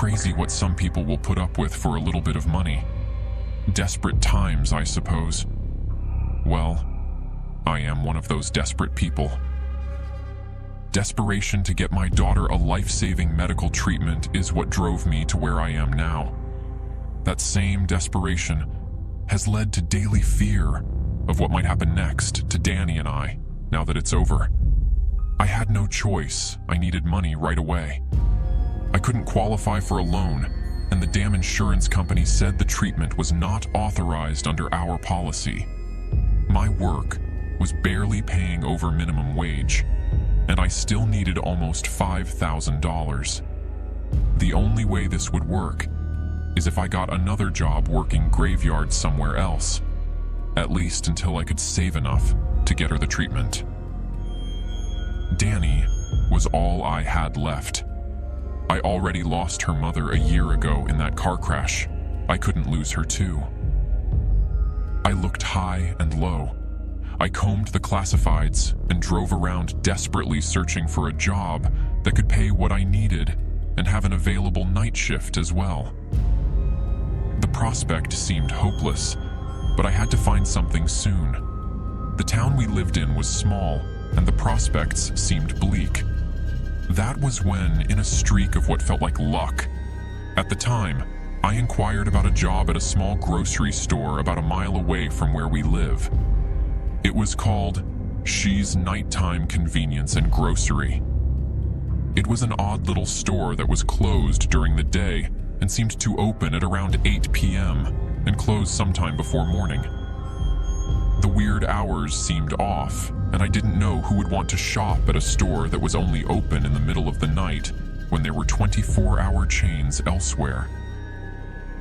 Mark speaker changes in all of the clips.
Speaker 1: crazy what some people will put up with for a little bit of money. Desperate times, I suppose. Well, I am one of those desperate people. Desperation to get my daughter a life-saving medical treatment is what drove me to where I am now. That same desperation has led to daily fear of what might happen next to Danny and I, now that it's over. I had no choice. I needed money right away. I couldn't qualify for a loan, and the damn insurance company said the treatment was not authorized under our policy. My work was barely paying over minimum wage, and I still needed almost $5,000. The only way this would work is if I got another job working graveyards somewhere else, at least until I could save enough to get her the treatment. Danny was all I had left. I already lost her mother a year ago in that car crash. I couldn't lose her too. I looked high and low. I combed the classifieds and drove around desperately searching for a job that could pay what I needed and have an available night shift as well. The prospect seemed hopeless, but I had to find something soon. The town we lived in was small, and the prospects seemed bleak. That was when, in a streak of what felt like luck, at the time, I inquired about a job at a small grocery store about a mile away from where we live. It was called Shei's Nighttime Convenience and Grocery. It was an odd little store that was closed during the day and seemed to open at around 8 p.m. and close sometime before morning. The weird hours seemed off, and I didn't know who would want to shop at a store that was only open in the middle of the night when there were 24-hour chains elsewhere.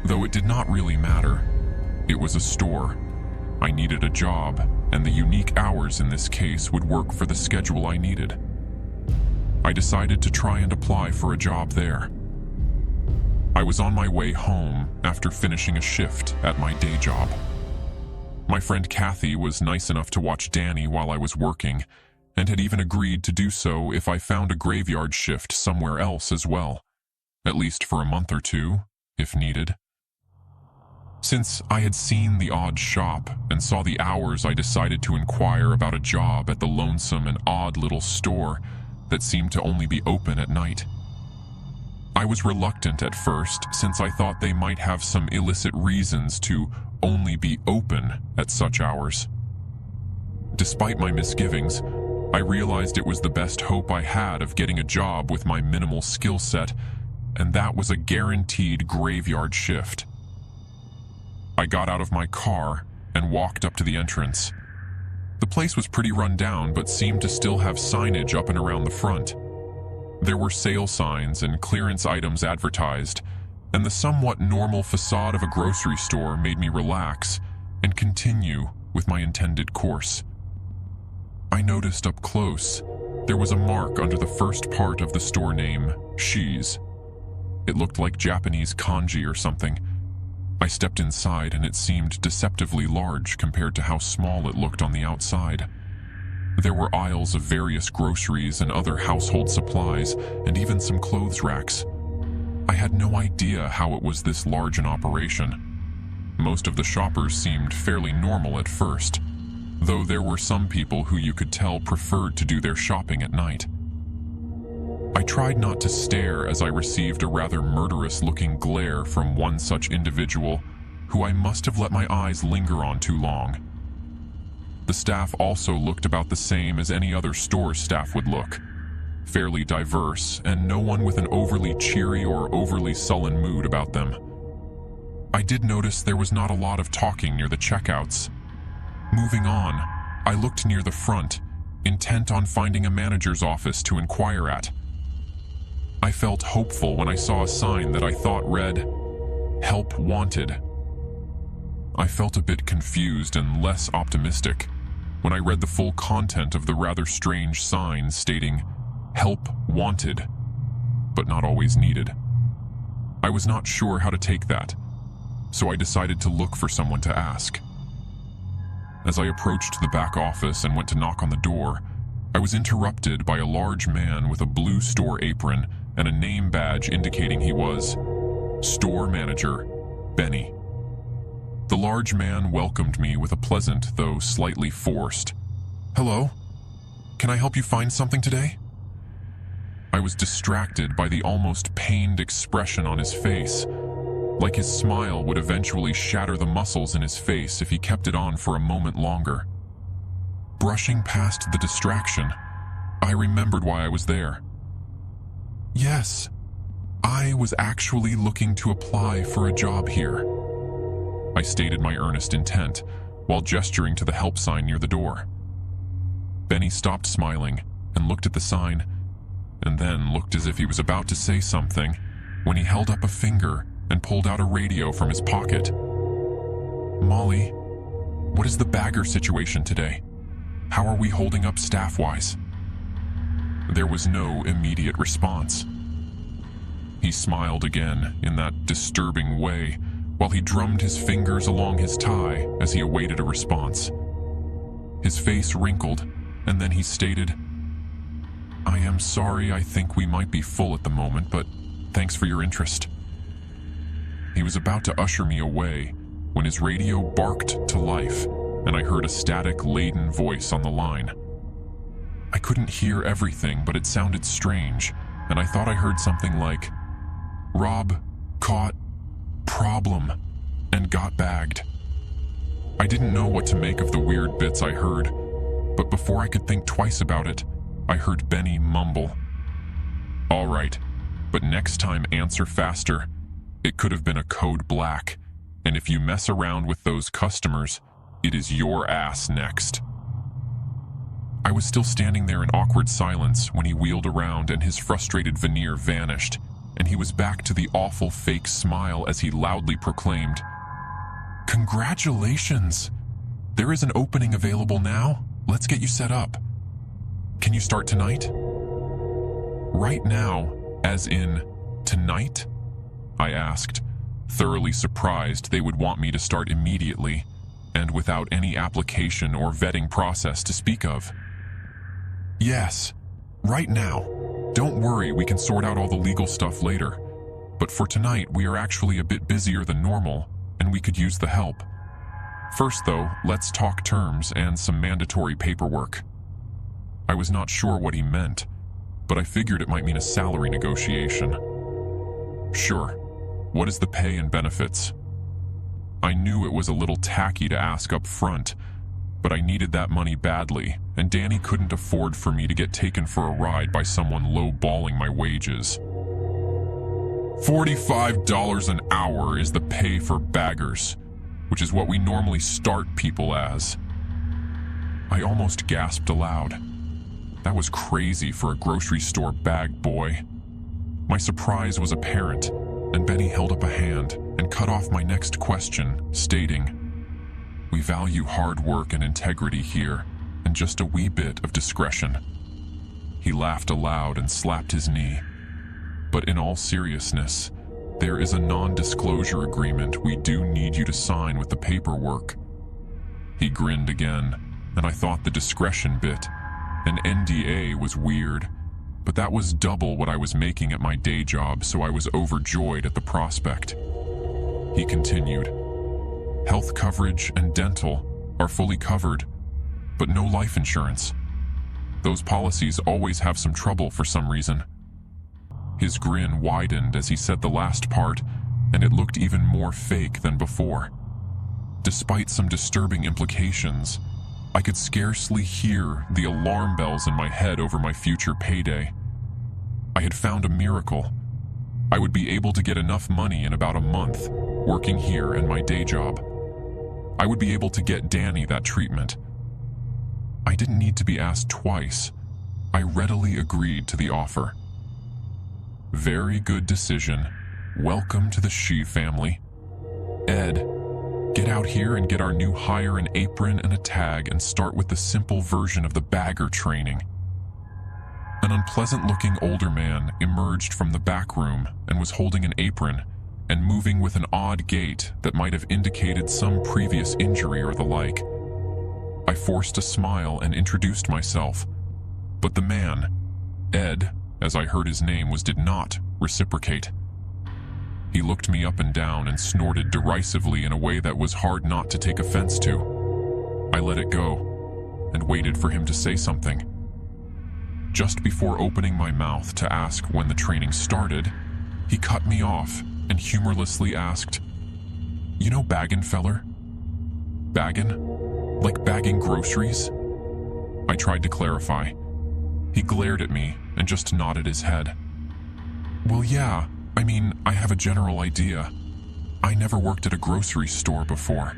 Speaker 1: Though it did not really matter. It was a store. I needed a job, and the unique hours in this case would work for the schedule I needed. I decided to try and apply for a job there. I was on my way home after finishing a shift at my day job. My friend Kathy was nice enough to watch Danny while I was working, and had even agreed to do so if I found a graveyard shift somewhere else as well, at least for a month or two, if needed. Since I had seen the odd shop and saw the hours, I decided to inquire about a job at the lonesome and odd little store that seemed to only be open at night. I was reluctant at first, since I thought they might have some illicit reasons to only be open at such hours. Despite my misgivings, I realized it was the best hope I had of getting a job with my minimal skill set, and that was a guaranteed graveyard shift. I got out of my car and walked up to the entrance. The place was pretty run down, but seemed to still have signage up and around the front. There were sale signs and clearance items advertised, and the somewhat normal facade of a grocery store made me relax and continue with my intended course. I noticed up close there was a mark under the first part of the store name, Shei's. It looked like Japanese kanji or something. I stepped inside and it seemed deceptively large compared to how small it looked on the outside. There were aisles of various groceries and other household supplies, and even some clothes racks. I had no idea how it was this large an operation. Most of the shoppers seemed fairly normal at first, though there were some people who you could tell preferred to do their shopping at night. I tried not to stare as I received a rather murderous-looking glare from one such individual who I must have let my eyes linger on too long. The staff also looked about the same as any other store staff would look, fairly diverse, and no one with an overly cheery or overly sullen mood about them. I did notice there was not a lot of talking near the checkouts. Moving on, I looked near the front, intent on finding a manager's office to inquire at. I felt hopeful when I saw a sign that I thought read, "Help Wanted." I felt a bit confused and less optimistic when I read the full content of the rather strange sign stating, "Help Wanted," but not always needed. I was not sure how to take that, so I decided to look for someone to ask. As I approached the back office and went to knock on the door, I was interrupted by a large man with a blue store apron and a name badge indicating he was Store manager, Benny. The large man welcomed me with a pleasant, though slightly forced, "Hello, can I help you find something today?" I was distracted by the almost pained expression on his face, like his smile would eventually shatter the muscles in his face if he kept it on for a moment longer. Brushing past the distraction, I remembered why I was there. Yes, I was actually looking to apply for a job here. I stated my earnest intent while gesturing to the help sign near the door. Benny stopped smiling and looked at the sign, and then looked as if he was about to say something when he held up a finger and pulled out a radio from his pocket. "Molly, what is the bagger situation today? How are we holding up staff-wise?" There was no immediate response. He smiled again in that disturbing way while he drummed his fingers along his tie as he awaited a response. His face wrinkled, and then he stated, "I am sorry, I think we might be full at the moment, but thanks for your interest." He was about to usher me away when his radio barked to life, and I heard a static-laden voice on the line. I couldn't hear everything, but it sounded strange, and I thought I heard something like, "Rob caught problem and got bagged." I didn't know what to make of the weird bits I heard, but before I could think twice about it, I heard Benny mumble, "All right, but next time answer faster. It could have been a code black, and if you mess around with those customers, it is your ass next." I was still standing there in awkward silence when he wheeled around and his frustrated veneer vanished, and he was back to the awful fake smile as he loudly proclaimed, "Congratulations! There is an opening available now. Let's get you set up. Can you start tonight?" "Right now, as in tonight?" I asked, thoroughly surprised they would want me to start immediately, and without any application or vetting process to speak of. "Yes, right now. Don't worry, we can sort out all the legal stuff later. But for tonight, we are actually a bit busier than normal, and we could use the help. First, though, let's talk terms and some mandatory paperwork." I was not sure what he meant, but I figured it might mean a salary negotiation. "Sure. What is the pay and benefits?" I knew it was a little tacky to ask up front, but I needed that money badly, and Danny couldn't afford for me to get taken for a ride by someone low-balling my wages. $45 an hour is the pay for baggers, which is what we normally start people as. I almost gasped aloud. That was crazy for a grocery store bag boy. My surprise was apparent, and Benny held up a hand and cut off my next question, stating, "We value hard work and integrity here, and just a wee bit of discretion." He laughed aloud and slapped his knee. "But in all seriousness, there is a non-disclosure agreement we do need you to sign with the paperwork." He grinned again, and I thought the discretion bit, an NDA, was weird, but that was double what I was making at my day job, so I was overjoyed at the prospect. He continued, "Health coverage and dental are fully covered, but no life insurance. Those policies always have some trouble for some reason." His grin widened as he said the last part, and it looked even more fake than before. Despite some disturbing implications, I could scarcely hear the alarm bells in my head over my future payday. I had found a miracle. I would be able to get enough money in about a month, working here and my day job. I would be able to get Danny that treatment. I didn't need to be asked twice. I readily agreed to the offer. "Very good decision. Welcome to the Shei family. Ed, get out here and get our new hire an apron and a tag and start with the simple version of the bagger training." An unpleasant-looking older man emerged from the back room and was holding an apron and moving with an odd gait that might have indicated some previous injury or the like. I forced a smile and introduced myself, but the man, Ed, as I heard his name, did not reciprocate. He looked me up and down and snorted derisively in a way that was hard not to take offense to. I let it go and waited for him to say something. Just before opening my mouth to ask when the training started, he cut me off and humorlessly asked, "You know baggin', feller? Baggin'? Like bagging groceries?" I tried to clarify. He glared at me and just nodded his head. "Well, yeah, I mean, I have a general idea. I never worked at a grocery store before.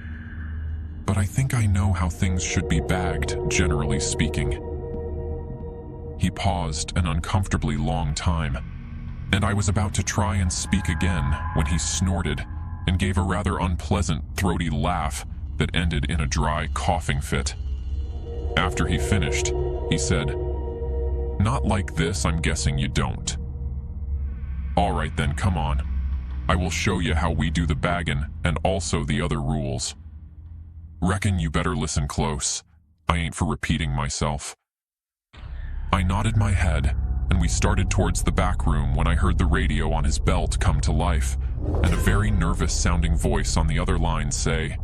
Speaker 1: But I think I know how things should be bagged, generally speaking." He paused an uncomfortably long time, and I was about to try and speak again when he snorted and gave a rather unpleasant, throaty laugh that ended in a dry coughing fit. After he finished, he said, "Not like this, I'm guessing you don't. All right then, come on. I will show you how we do the baggin' and also the other rules. Reckon you better listen close. I ain't for repeating myself." I nodded my head, and we started towards the back room when I heard the radio on his belt come to life, and a very nervous-sounding voice on the other line say,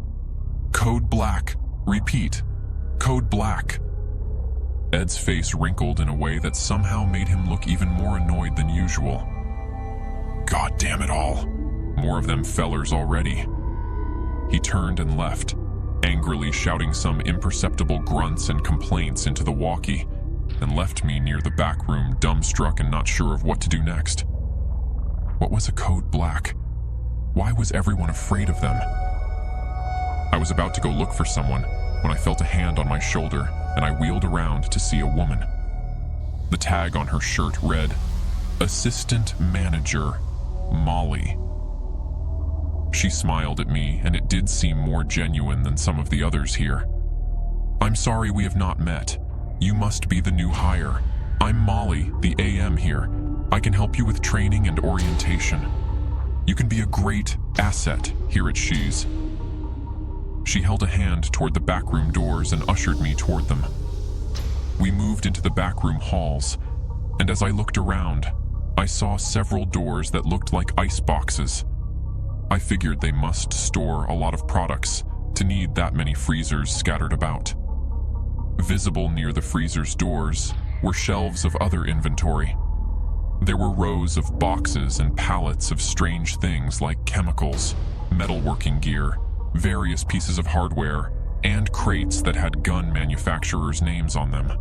Speaker 1: "Code black. Repeat. Code black." Ed's face wrinkled in a way that somehow made him look even more annoyed than usual. God damn it all. More of them fellers already. He turned and left, angrily shouting some imperceptible grunts and complaints into the walkie, and left me near the back room dumbstruck and not sure of what to do next. What was a code black? Why was everyone afraid of them? I was about to go look for someone when I felt a hand on my shoulder, and I wheeled around to see a woman. The tag on her shirt read, "Assistant Manager, Molly." She smiled at me, and it did seem more genuine than some of the others here. "I'm sorry we have not met. You must be the new hire. I'm Molly, the AM here. I can help you with training and orientation. You can be a great asset here at Shei's." She held a hand toward the backroom doors and ushered me toward them. We moved into the backroom halls, and as I looked around, I saw several doors that looked like ice boxes. I figured they must store a lot of products to need that many freezers scattered about. Visible near the freezer's doors were shelves of other inventory. There were rows of boxes and pallets of strange things like chemicals, metalworking gear, various pieces of hardware, and crates that had gun manufacturers' names on them.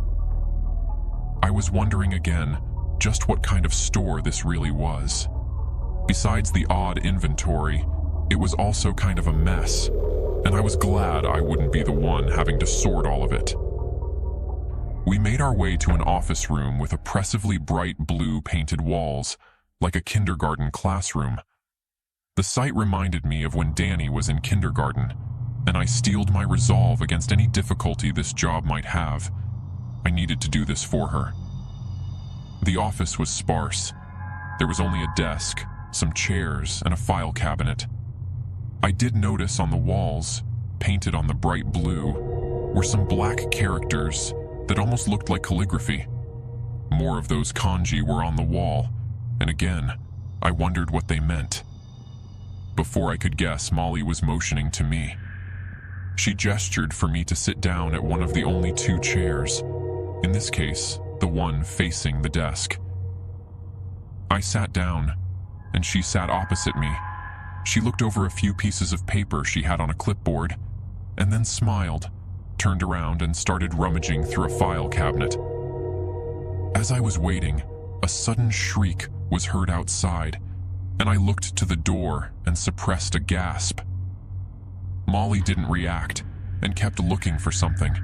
Speaker 1: I was wondering again just what kind of store this really was. Besides the odd inventory, it was also kind of a mess, and I was glad I wouldn't be the one having to sort all of it. We made our way to an office room with oppressively bright blue painted walls, like a kindergarten classroom. The sight reminded me of when Danny was in kindergarten, and I steeled my resolve against any difficulty this job might have. I needed to do this for her. The office was sparse. There was only a desk, some chairs, and a file cabinet. I did notice on the walls, painted on the bright blue, were some black characters that almost looked like calligraphy. More of those kanji were on the wall, and again, I wondered what they meant. Before I could guess, Molly was motioning to me. She gestured for me to sit down at one of the only two chairs, in this case, the one facing the desk. I sat down, and she sat opposite me. She looked over a few pieces of paper she had on a clipboard, and then smiled, turned around and started rummaging through a file cabinet. As I was waiting, a sudden shriek was heard outside, and I looked to the door and suppressed a gasp. Molly didn't react and kept looking for something.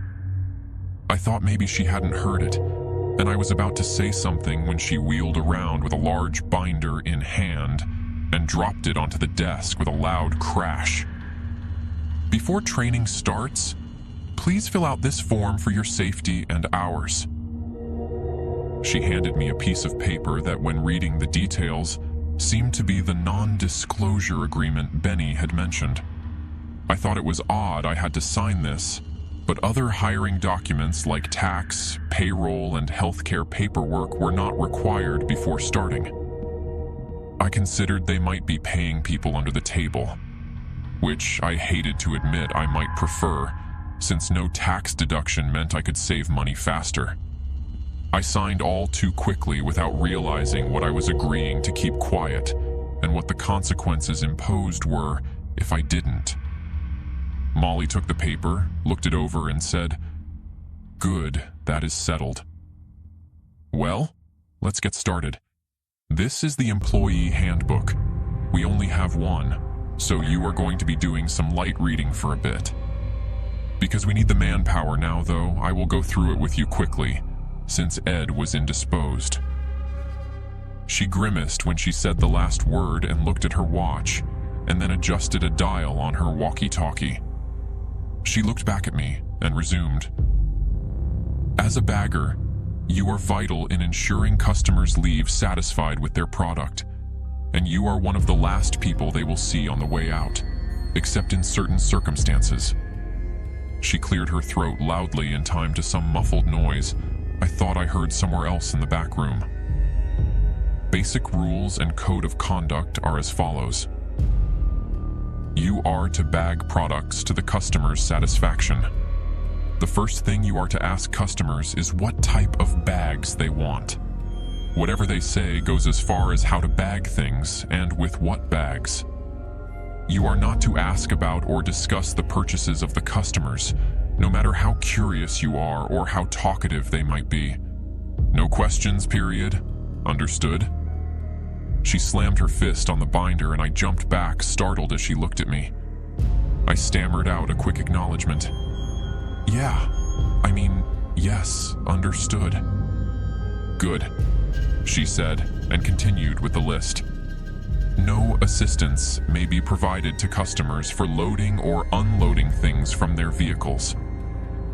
Speaker 1: I thought maybe she hadn't heard it, and I was about to say something when she wheeled around with a large binder in hand and dropped it onto the desk with a loud crash. "Before training starts, please fill out this form for your safety and ours." She handed me a piece of paper that, when reading the details, seemed to be the non-disclosure agreement Benny had mentioned. I thought it was odd I had to sign this, but other hiring documents like tax, payroll, and healthcare paperwork were not required before starting. I considered they might be paying people under the table, which I hated to admit I might prefer, since no tax deduction meant I could save money faster. I signed all too quickly without realizing what I was agreeing to keep quiet and what the consequences imposed were if I didn't. Molly took the paper, looked it over, and said, "Good, that is settled. Well, let's get started. This is the employee handbook. We only have one, so you are going to be doing some light reading for a bit. Because we need the manpower now, though, I will go through it with you quickly, since Ed was indisposed." She grimaced when she said the last word and looked at her watch, and then adjusted a dial on her walkie-talkie. She looked back at me and resumed. "As a bagger, you are vital in ensuring customers leave satisfied with their product, and you are one of the last people they will see on the way out, except in certain circumstances." She cleared her throat loudly in time to some muffled noise I thought I heard somewhere else in the back room. Basic rules and code of conduct are as follows. You are to bag products to the customer's satisfaction. The first thing you are to ask customers is what type of bags they want. Whatever they say goes as far as how to bag things and with what bags. You are not to ask about or discuss the purchases of the customers, no matter how curious you are or how talkative they might be. No questions, period. Understood? She slammed her fist on the binder and I jumped back, startled as she looked at me. I stammered out a quick acknowledgement. Yes, understood. Good, she said, and continued with the list. No assistance may be provided to customers for loading or unloading things from their vehicles.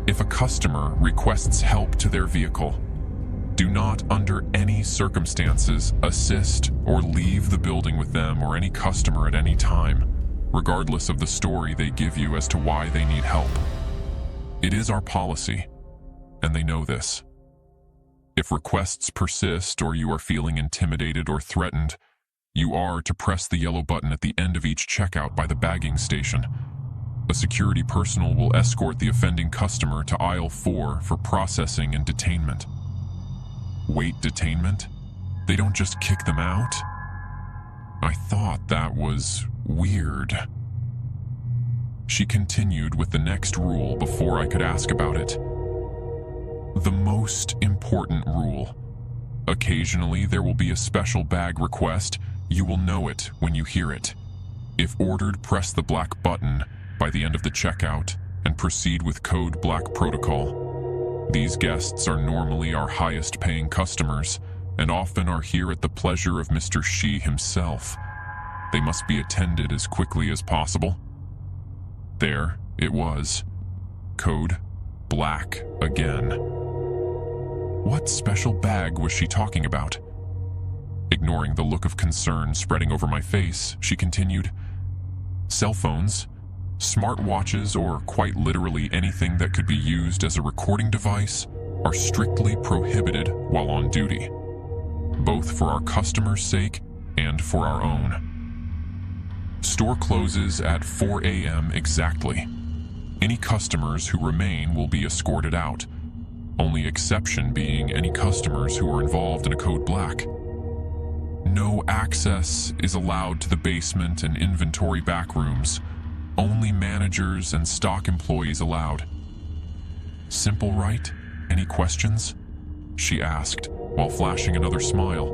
Speaker 1: If a customer requests help to their vehicle, do not under any circumstances assist or leave the building with them or any customer at any time, regardless of the story they give you as to why they need help. It is our policy, and they know this. If requests persist or you are feeling intimidated or threatened, you are to press the yellow button at the end of each checkout by the bagging station. A security personnel will escort the offending customer to aisle 4 for processing and detainment. Wait, detainment? They don't just kick them out? I thought that was weird. She continued with the next rule before I could ask about it. The most important rule. Occasionally there will be a special bag request. You will know it when you hear it. If ordered, press the black button by the end of the checkout and proceed with code black protocol. These guests are normally our highest paying customers and often are here at the pleasure of Mr. Shei himself. They must be attended as quickly as possible. There it was. Code black again. What special bag was she talking about? Ignoring the look of concern spreading over my face, she continued, "Cell phones, smartwatches, or quite literally anything that could be used as a recording device are strictly prohibited while on duty, both for our customers' sake and for our own. Store closes at 4 a.m. exactly. Any customers who remain will be escorted out, only exception being any customers who are involved in a code black. No access is allowed to the basement and inventory backrooms. Only managers and stock employees allowed. Simple, right? Any questions?" she asked, while flashing another smile.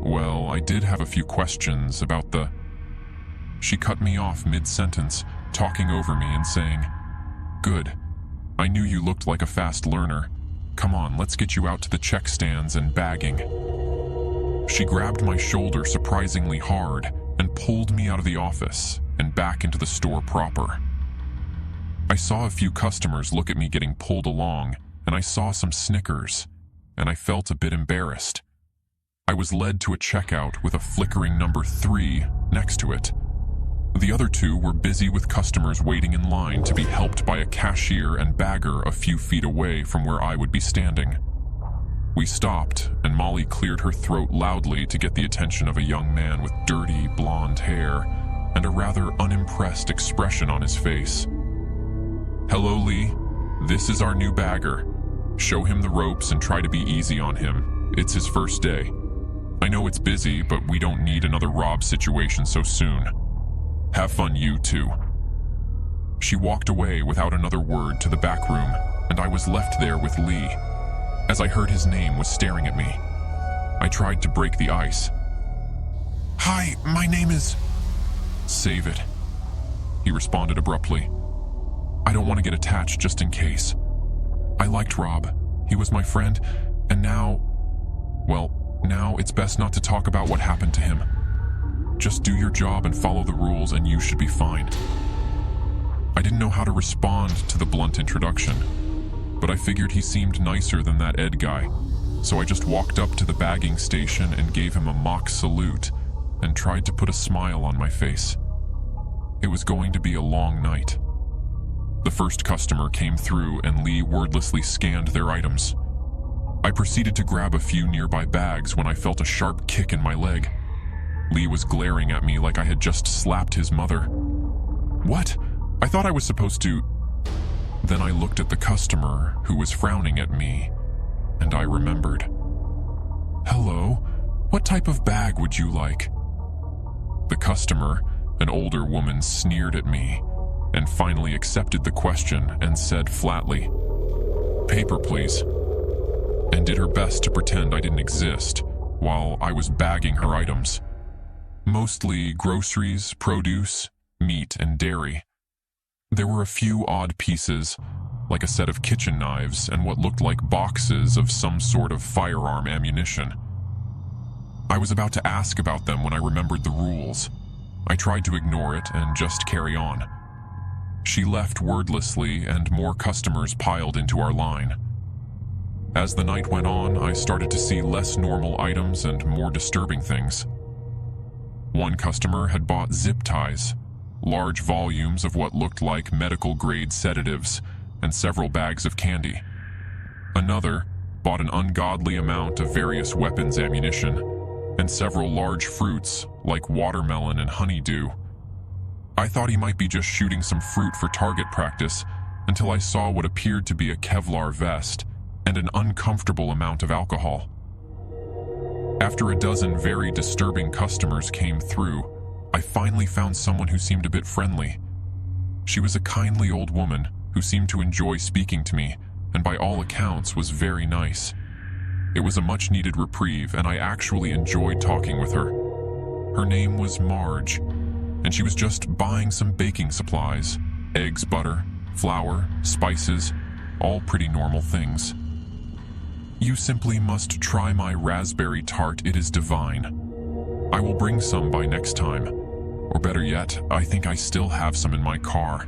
Speaker 1: "Well, I did have a few questions about the..." She cut me off mid-sentence, talking over me and saying, "Good. I knew you looked like a fast learner. Come on, let's get you out to the check stands and bagging." She grabbed my shoulder surprisingly hard and pulled me out of the office and back into the store proper. I saw a few customers look at me getting pulled along, and I saw some snickers, and I felt a bit embarrassed. I was led to a checkout with a flickering number 3 next to it. The other 2 were busy with customers waiting in line to be helped by a cashier and bagger a few feet away from where I would be standing. We stopped, and Molly cleared her throat loudly to get the attention of a young man with dirty, blonde hair and a rather unimpressed expression on his face. "Hello, Lee. This is our new bagger. Show him the ropes and try to be easy on him. It's his first day. I know it's busy, but we don't need another Rob situation so soon. Have fun, you two." She walked away without another word to the back room, and I was left there with Lee, as I heard his name was staring at me. I tried to break the ice. "Hi, my name is..." "Save it," he responded abruptly. "I don't want to get attached just in case. I liked Rob. He was my friend, and now it's best not to talk about what happened to him. Just do your job and follow the rules and you should be fine." I didn't know how to respond to the blunt introduction, but I figured he seemed nicer than that Ed guy, so I just walked up to the bagging station and gave him a mock salute and tried to put a smile on my face. It was going to be a long night. The first customer came through and Lee wordlessly scanned their items. I proceeded to grab a few nearby bags when I felt a sharp kick in my leg. Lee was glaring at me like I had just slapped his mother. "What? I thought I was supposed to..." Then I looked at the customer, who was frowning at me, and I remembered. "Hello, what type of bag would you like?" The customer, an older woman, sneered at me, and finally accepted the question and said flatly, "Paper, please," and did her best to pretend I didn't exist while I was bagging her items. Mostly groceries, produce, meat, and dairy. There were a few odd pieces, like a set of kitchen knives and what looked like boxes of some sort of firearm ammunition. I was about to ask about them when I remembered the rules. I tried to ignore it and just carry on. She left wordlessly and more customers piled into our line. As the night went on, I started to see less normal items and more disturbing things. One customer had bought zip ties, large volumes of what looked like medical-grade sedatives, and several bags of candy. Another bought an ungodly amount of various weapons ammunition, and several large fruits like watermelon and honeydew. I thought he might be just shooting some fruit for target practice until I saw what appeared to be a Kevlar vest and an uncomfortable amount of alcohol. After a dozen very disturbing customers came through, I finally found someone who seemed a bit friendly. She was a kindly old woman who seemed to enjoy speaking to me, and by all accounts was very nice. It was a much-needed reprieve, and I actually enjoyed talking with her. Her name was Marge, and she was just buying some baking supplies, eggs, butter, flour, spices, all pretty normal things. "You simply must try my raspberry tart, it is divine. I will bring some by next time, or better yet, I think I still have some in my car.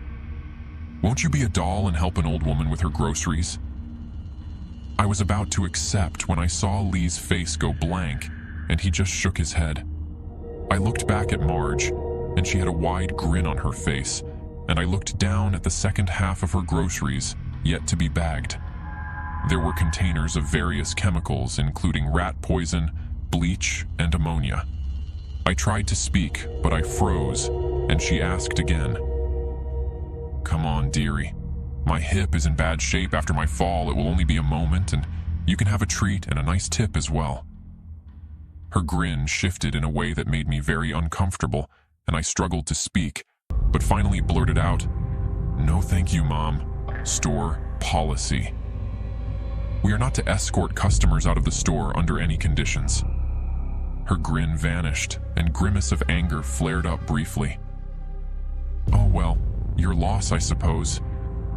Speaker 1: Won't you be a doll and help an old woman with her groceries?" I was about to accept when I saw Lee's face go blank, and he just shook his head. I looked back at Marge, and she had a wide grin on her face, and I looked down at the second half of her groceries, yet to be bagged. There were containers of various chemicals, including rat poison, bleach, and ammonia. I tried to speak, but I froze, and she asked again. "Come on, dearie. My hip is in bad shape after my fall. It will only be a moment, and you can have a treat and a nice tip as well." Her grin shifted in a way that made me very uncomfortable, and I struggled to speak, but finally blurted out, "No thank you, Mom. Store policy. We are not to escort customers out of the store under any conditions." Her grin vanished, and grimace of anger flared up briefly. "Oh well, your loss, I suppose.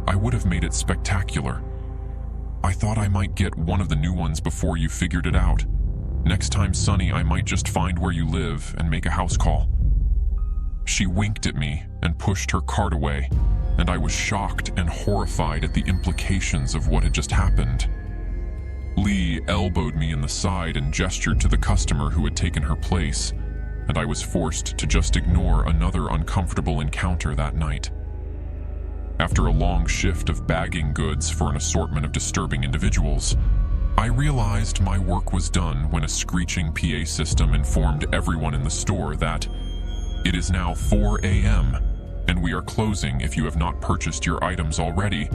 Speaker 1: I would have made it spectacular. I thought I might get one of the new ones before you figured it out. Next time, Sonny, I might just find where you live and make a house call." She winked at me and pushed her cart away, and I was shocked and horrified at the implications of what had just happened. Lee elbowed me in the side and gestured to the customer who had taken her place, and I was forced to just ignore another uncomfortable encounter that night. After a long shift of bagging goods for an assortment of disturbing individuals, I realized my work was done when a screeching PA system informed everyone in the store that it is now 4 a.m. and we are closing. If you have not purchased your items already,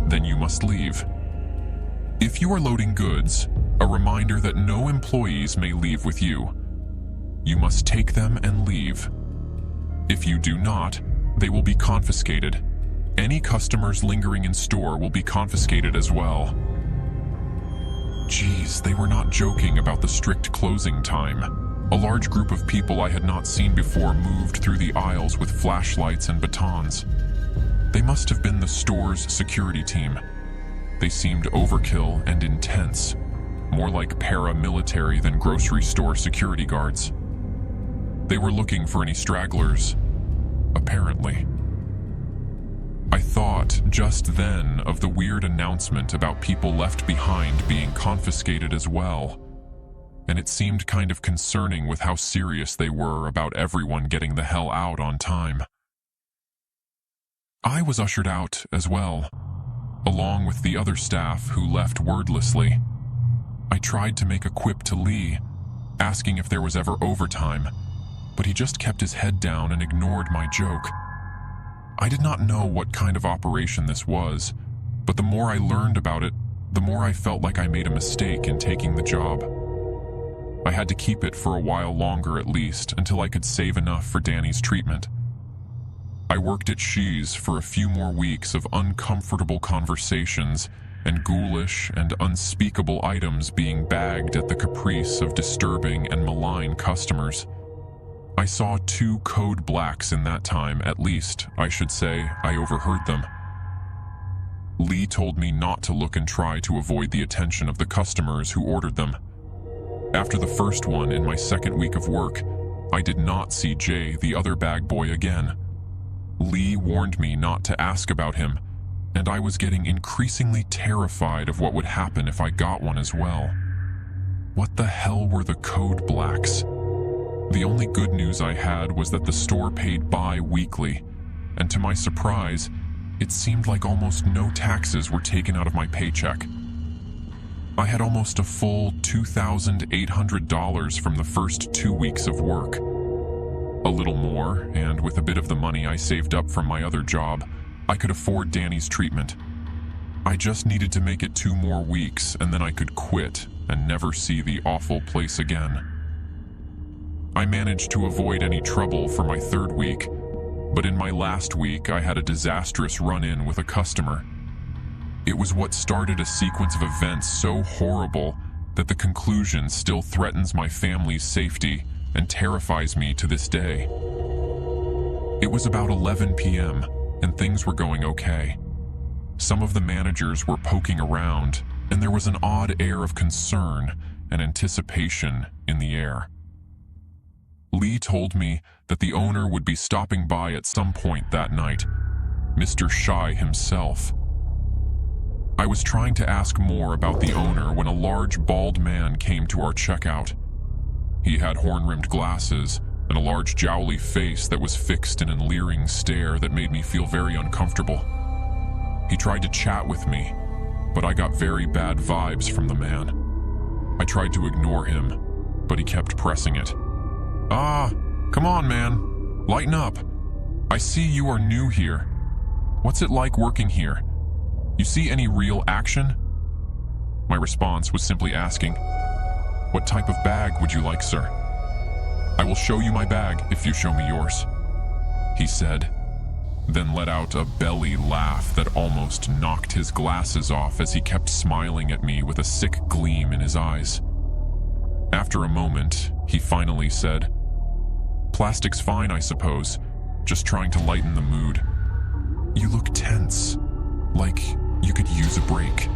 Speaker 1: then you must leave. If you are loading goods, a reminder that no employees may leave with you. You must take them and leave. If you do not, they will be confiscated. Any customers lingering in store will be confiscated as well. Geez, they were not joking about the strict closing time. A large group of people I had not seen before moved through the aisles with flashlights and batons. They must have been the store's security team. They seemed overkill and intense, more like paramilitary than grocery store security guards. They were looking for any stragglers, apparently. I thought just then of the weird announcement about people left behind being confiscated as well, and it seemed kind of concerning with how serious they were about everyone getting the hell out on time. I was ushered out as well, along with the other staff who left wordlessly. I tried to make a quip to Lee, asking if there was ever overtime, but he just kept his head down and ignored my joke. I did not know what kind of operation this was, but the more I learned about it, the more I felt like I made a mistake in taking the job. I had to keep it for a while longer at least, until I could save enough for Danny's treatment. I worked at Shei's for a few more weeks of uncomfortable conversations and ghoulish and unspeakable items being bagged at the caprice of disturbing and malign customers. I saw 2 code blacks in that time, at least, I should say. I overheard them. Lee told me not to look and try to avoid the attention of the customers who ordered them. After the first one in my second week of work, I did not see Jay, the other bag boy, again. Lee warned me not to ask about him, and I was getting increasingly terrified of what would happen if I got one as well. What the hell were the code blacks? The only good news I had was that the store paid bi-weekly, and to my surprise, it seemed like almost no taxes were taken out of my paycheck. I had almost a full $2,800 from the first 2 weeks of work. A little more, and with a bit of the money I saved up from my other job, I could afford Danny's treatment. I just needed to make it 2 more weeks, and then I could quit and never see the awful place again. I managed to avoid any trouble for my 3rd week, but in my last week I had a disastrous run-in with a customer. It was what started a sequence of events so horrible that the conclusion still threatens my family's safety and terrifies me to this day. It was about 11 p.m., and things were going okay. Some of the managers were poking around, and there was an odd air of concern and anticipation in the air. Lee told me that the owner would be stopping by at some point that night, Mr. Shei himself. I was trying to ask more about the owner when a large bald man came to our checkout. He had horn-rimmed glasses and a large jowly face that was fixed in a leering stare that made me feel very uncomfortable. He tried to chat with me, but I got very bad vibes from the man. I tried to ignore him, but he kept pressing it. Come on, man. Lighten up. I see you are new here. What's it like working here? You see any real action? My response was simply asking, "What type of bag would you like, sir?" "I will show you my bag if you show me yours," he said, then let out a belly laugh that almost knocked his glasses off as he kept smiling at me with a sick gleam in his eyes. After a moment, he finally said, "Plastic's fine, I suppose. Just trying to lighten the mood. You look tense, like you could use a break."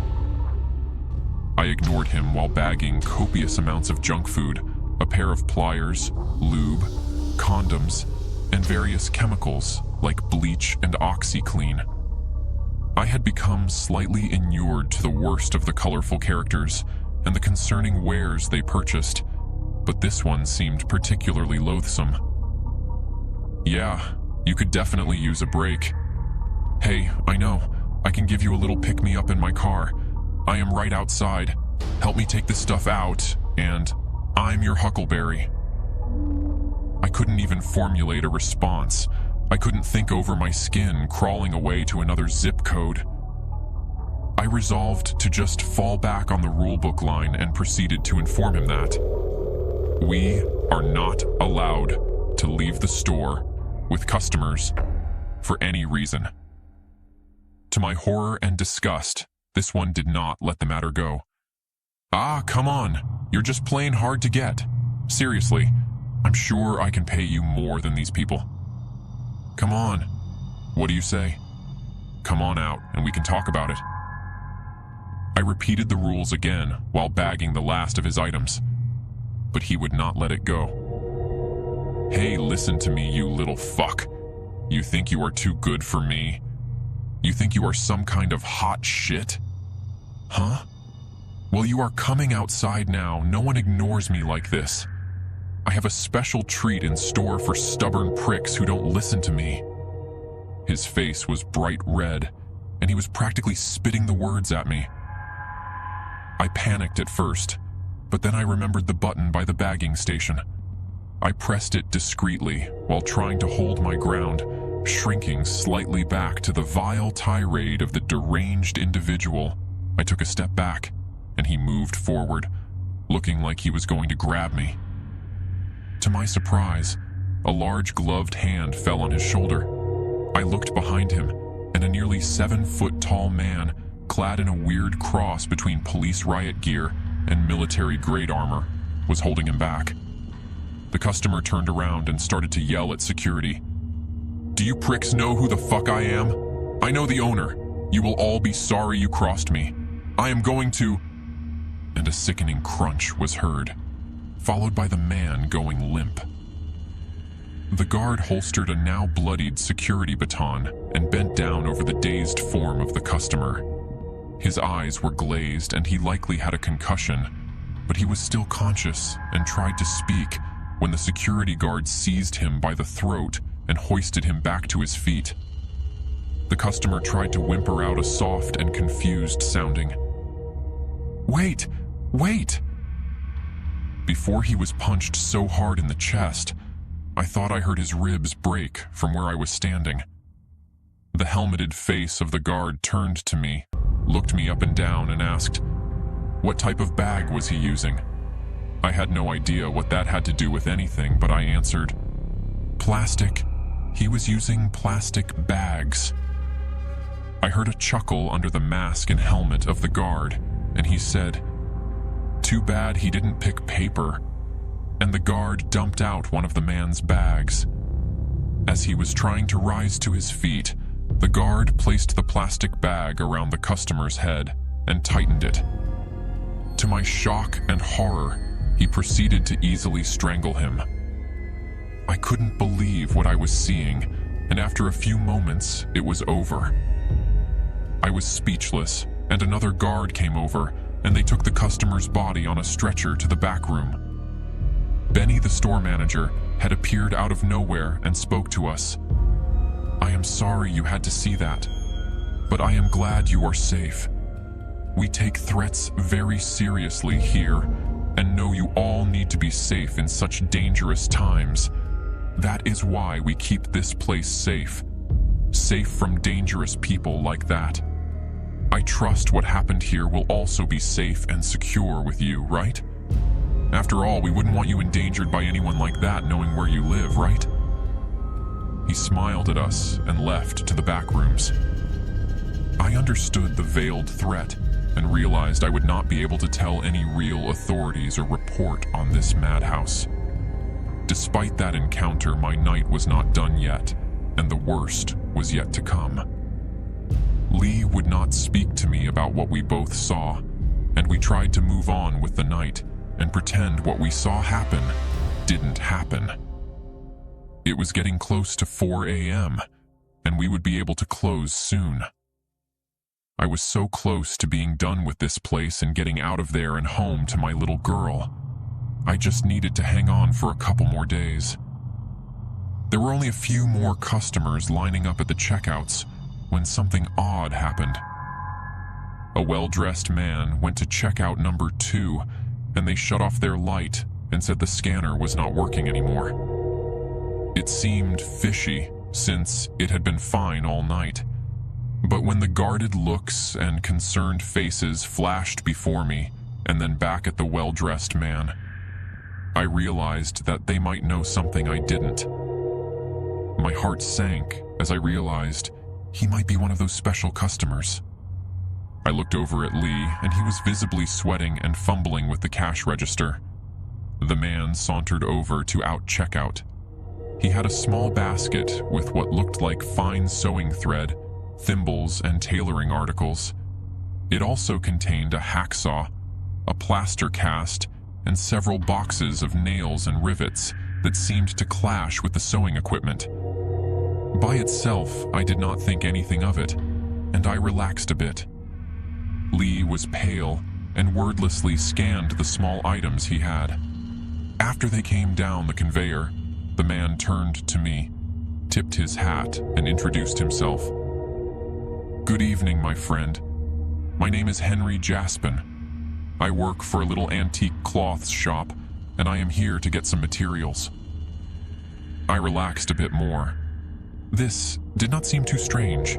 Speaker 1: I ignored him while bagging copious amounts of junk food, a pair of pliers, lube, condoms, and various chemicals like bleach and OxyClean. I had become slightly inured to the worst of the colorful characters and the concerning wares they purchased, but this one seemed particularly loathsome. "Yeah, you could definitely use a break. Hey, I know, I can give you a little pick-me-up in my car. I am right outside. Help me take this stuff out, and I'm your Huckleberry. I couldn't even formulate a response. I couldn't think over my skin crawling away to another zip code. I resolved to just fall back on the rulebook line and proceeded to inform him that we are not allowed to leave the store with customers for any reason. To my horror and disgust, this one did not let the matter go. Ah, come on, you're just plain hard to get. Seriously, I'm sure I can pay you more than these people. Come on, what do you say? Come on out and we can talk about it. I repeated the rules again while bagging the last of his items, but he would not let it go. Hey, listen to me, you little fuck. You think you are too good for me? You think you are some kind of hot shit? Huh? Well, you are coming outside now. No one ignores me like this. I have a special treat in store for stubborn pricks who don't listen to me. His face was bright red, and he was practically spitting the words at me. I panicked at first, but then I remembered the button by the bagging station. I pressed it discreetly while trying to hold my ground, shrinking slightly back to the vile tirade of the deranged individual. I took a step back, and he moved forward, looking like he was going to grab me. To my surprise, a large gloved hand fell on his shoulder. I looked behind him, and a nearly 7-foot-tall man, clad in a weird cross between police riot gear and military-grade armor, was holding him back. The customer turned around and started to yell at security. Do you pricks know who the fuck I am? I know the owner. You will all be sorry you crossed me. I am going to... And a sickening crunch was heard, followed by the man going limp. The guard holstered a now bloodied security baton and bent down over the dazed form of the customer. His eyes were glazed and he likely had a concussion, but he was still conscious and tried to speak when the security guard seized him by the throat and hoisted him back to his feet. The customer tried to whimper out a soft and confused sounding, "Wait! Wait!" Before he was punched so hard in the chest, I thought I heard his ribs break from where I was standing. The helmeted face of the guard turned to me, looked me up and down, and asked, what type of bag was he using? I had no idea what that had to do with anything, but I answered, plastic. He was using plastic bags. I heard a chuckle under the mask and helmet of the guard, and he said, too bad he didn't pick paper. And the guard dumped out one of the man's bags. As he was trying to rise to his feet, the guard placed the plastic bag around the customer's head and tightened it. To my shock and horror, he proceeded to easily strangle him. I couldn't believe what I was seeing, and after a few moments, it was over. I was speechless, and another guard came over, and they took the customer's body on a stretcher to the back room. Benny, the store manager, had appeared out of nowhere and spoke to us. I am sorry you had to see that, but I am glad you are safe. We take threats very seriously here and know you all need to be safe in such dangerous times. That is why we keep this place safe. Safe from dangerous people like that. I trust what happened here will also be safe and secure with you, right? After all, we wouldn't want you endangered by anyone like that knowing where you live, right? He smiled at us and left to the back rooms. I understood the veiled threat and realized I would not be able to tell any real authorities or report on this madhouse. Despite that encounter, my night was not done yet, and the worst was yet to come. Lee would not speak to me about what we both saw, and we tried to move on with the night and pretend what we saw happen didn't happen. It was getting close to 4 a.m., and we would be able to close soon. I was so close to being done with this place and getting out of there and home to my little girl. I just needed to hang on for a couple more days. There were only a few more customers lining up at the checkouts when something odd happened. A well-dressed man went to checkout number 2, and they shut off their light and said the scanner was not working anymore. It seemed fishy, since it had been fine all night. But when the guarded looks and concerned faces flashed before me, and then back at the well-dressed man, I realized that they might know something I didn't. My heart sank as I realized he might be one of those special customers. I looked over at Lee, and he was visibly sweating and fumbling with the cash register. The man sauntered over to out-checkout. He had a small basket with what looked like fine sewing thread, thimbles, and tailoring articles. It also contained a hacksaw, a plaster cast, and several boxes of nails and rivets that seemed to clash with the sewing equipment. By itself, I did not think anything of it, and I relaxed a bit. Lee was pale and wordlessly scanned the small items he had. After they came down the conveyor, the man turned to me, tipped his hat, and introduced himself. "Good evening, my friend. My name is Henry Jaspin. I work for a little antique cloths shop, and I am here to get some materials." I relaxed a bit more. This did not seem too strange.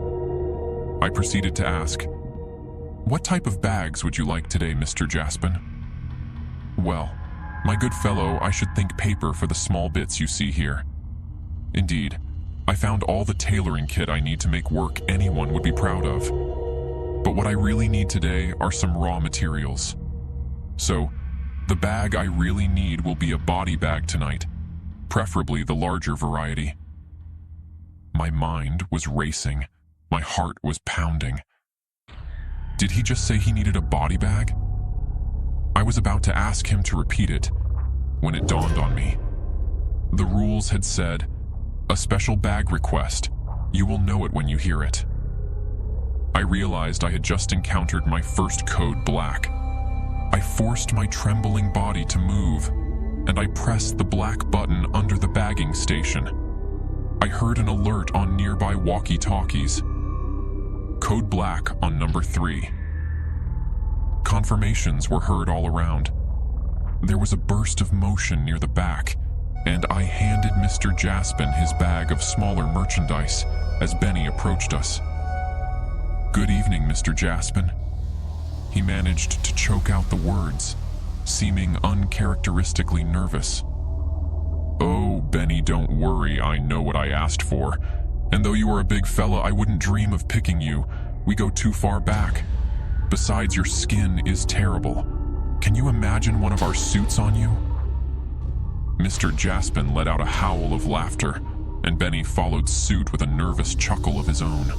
Speaker 1: I proceeded to ask, "What type of bags would you like today, Mr. Jaspin?" "Well, my good fellow, I should think paper for the small bits you see here. Indeed, I found all the tailoring kit I need to make work anyone would be proud of. But what I really need today are some raw materials. So, the bag I really need will be a body bag tonight, preferably the larger variety." My mind was racing. My heart was pounding. Did he just say he needed a body bag? I was about to ask him to repeat it when it dawned on me. The rules had said, "A special bag request. You will know it when you hear it." I realized I had just encountered my first code black. I forced my trembling body to move, and I pressed the black button under the bagging station. I heard an alert on nearby walkie-talkies. Code black on number 3. Confirmations were heard all around. There was a burst of motion near the back, and I handed Mr. Jaspin his bag of smaller merchandise as Benny approached us. "Good evening, Mr. Jaspin." He managed to choke out the words, seeming uncharacteristically nervous. "Oh, Benny, don't worry, I know what I asked for. And though you are a big fella, I wouldn't dream of picking you. We go too far back. Besides, your skin is terrible. Can you imagine one of our suits on you?" Mr. Jaspin let out a howl of laughter, and Benny followed suit with a nervous chuckle of his own.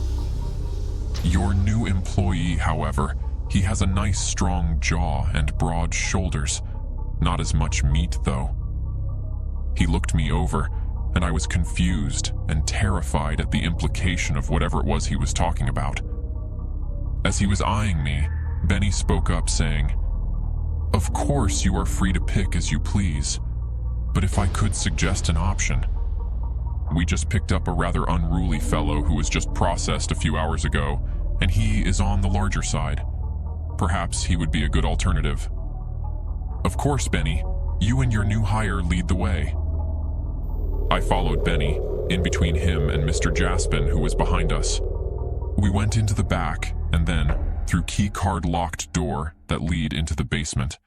Speaker 1: "Your new employee, however, he has a nice strong jaw and broad shoulders. Not as much meat, though." He looked me over, and I was confused and terrified at the implication of whatever it was he was talking about. As he was eyeing me, Benny spoke up saying, "Of course you are free to pick as you please, but if I could suggest an option. We just picked up a rather unruly fellow who was just processed a few hours ago, and he is on the larger side. Perhaps he would be a good alternative." "Of course, Benny, you and your new hire lead the way." I followed Benny, in between him and Mr. Jaspin, who was behind us. We went into the back, and then through key-card-locked door that lead into the basement.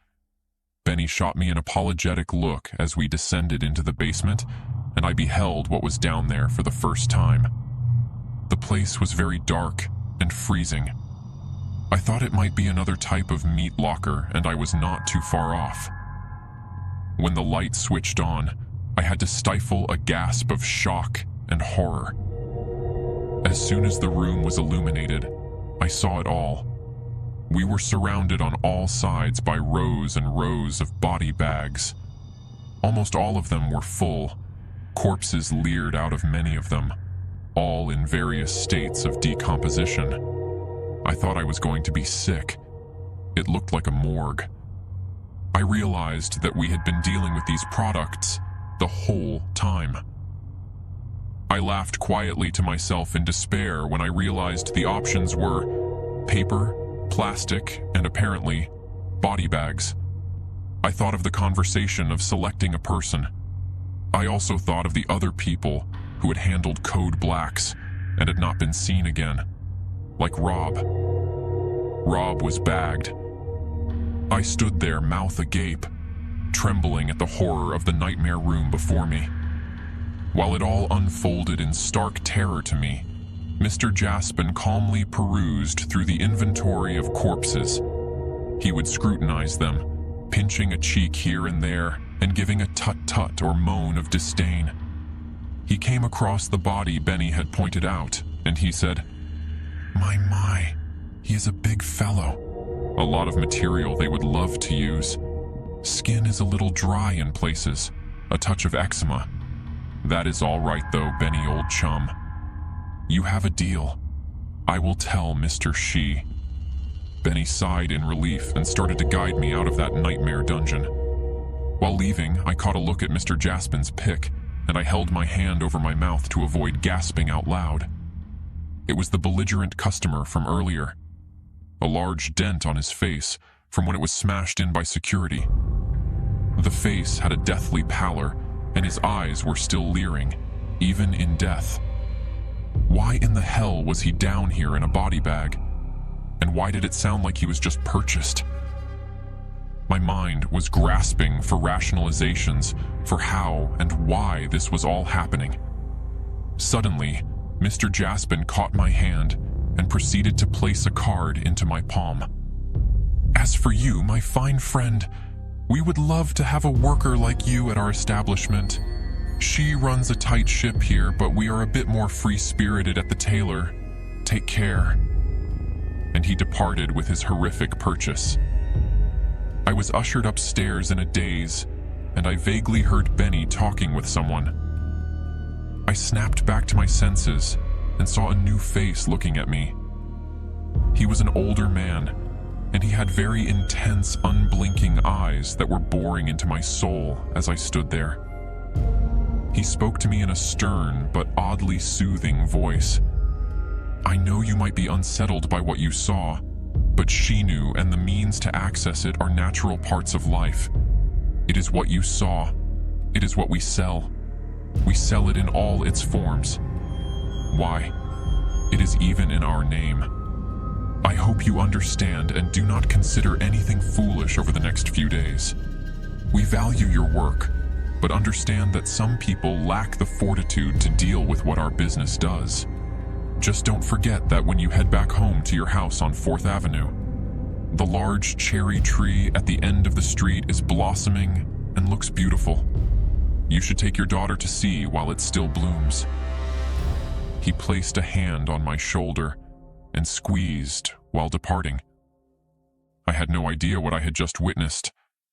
Speaker 1: Benny shot me an apologetic look as we descended into the basement, and I beheld what was down there for the first time. The place was very dark and freezing. I thought it might be another type of meat locker, and I was not too far off. When the light switched on, I had to stifle a gasp of shock and horror. As soon as the room was illuminated, I saw it all. We were surrounded on all sides by rows and rows of body bags. Almost all of them were full. Corpses leered out of many of them, all in various states of decomposition. I thought I was going to be sick. It looked like a morgue. I realized that we had been dealing with these products the whole time. I laughed quietly to myself in despair when I realized the options were paper, plastic, and apparently, body bags. I thought of the conversation of selecting a person. I also thought of the other people who had handled code blacks and had not been seen again. Like Rob. Rob was bagged. I stood there, mouth agape, trembling at the horror of the nightmare room before me. While it all unfolded in stark terror to me, Mr. Jaspin calmly perused through the inventory of corpses. He would scrutinize them, pinching a cheek here and there and giving a tut-tut or moan of disdain. He came across the body Benny had pointed out, and he said, My, he is a big fellow. A lot of material they would love to use. Skin is a little dry in places, a touch of eczema. That is all right though, Benny, old chum. You have a deal. I will tell Mr. Shei. Benny sighed in relief and started to guide me out of that nightmare dungeon. While leaving, I caught a look at Mr. Jaspin's pick, and I held my hand over my mouth to avoid gasping out loud. It was the belligerent customer from earlier. A large dent on his face from when it was smashed in by security. The face had a deathly pallor, and his eyes were still leering, even in death. Why in the hell was he down here in a body bag? And why did it sound like he was just purchased? My mind was grasping for rationalizations for how and why this was all happening. Suddenly, Mr. Jaspin caught my hand and proceeded to place a card into my palm. As for you, my fine friend, we would love to have a worker like you at our establishment. She runs a tight ship here, but we are a bit more free-spirited at the Tailor. Take care. And he departed with his horrific purchase. I was ushered upstairs in a daze, and I vaguely heard Benny talking with someone. I snapped back to my senses and saw a new face looking at me. He was an older man, and he had very intense, unblinking eyes that were boring into my soul as I stood there. He spoke to me in a stern but oddly soothing voice. I know you might be unsettled by what you saw, but Shinu and the means to access it are natural parts of life. It is what you saw. It is what we sell. We sell it in all its forms. Why? It is even in our name. I hope you understand and do not consider anything foolish over the next few days. We value your work, but understand that some people lack the fortitude to deal with what our business does. Just don't forget that when you head back home to your house on 4th Avenue, the large cherry tree at the end of the street is blossoming and looks beautiful. You should take your daughter to see while it still blooms. He placed a hand on my shoulder and squeezed while departing. I had no idea what I had just witnessed,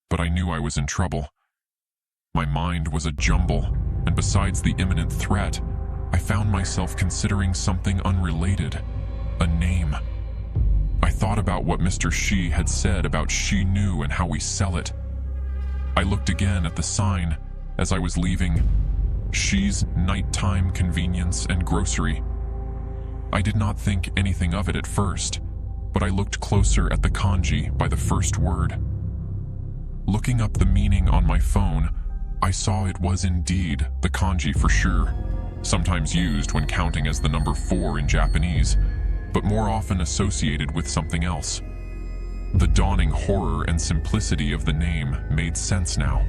Speaker 1: but I knew I was in trouble. My mind was a jumble, and besides the imminent threat, I found myself considering something unrelated, a name. I thought about what Mr. Shei had said about Shinu and how we sell it. I looked again at the sign as I was leaving, Shei's Nighttime Convenience and Grocery. I did not think anything of it at first, but I looked closer at the kanji by the first word. Looking up the meaning on my phone, I saw it was indeed the kanji for sure, sometimes used when counting as the number 4 in Japanese, but more often associated with something else. The dawning horror and simplicity of the name made sense now.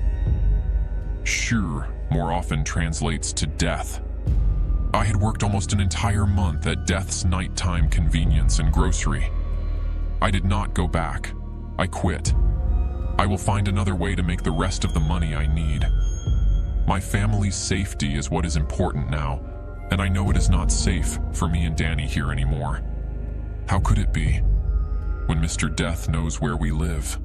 Speaker 1: Sure more often translates to death. I had worked almost an entire month at Death's Nighttime Convenience and Grocery. I did not go back. I quit. I will find another way to make the rest of the money I need. My family's safety is what is important now, and I know it is not safe for me and Danny here anymore. How could it be, when Mr. Death knows where we live?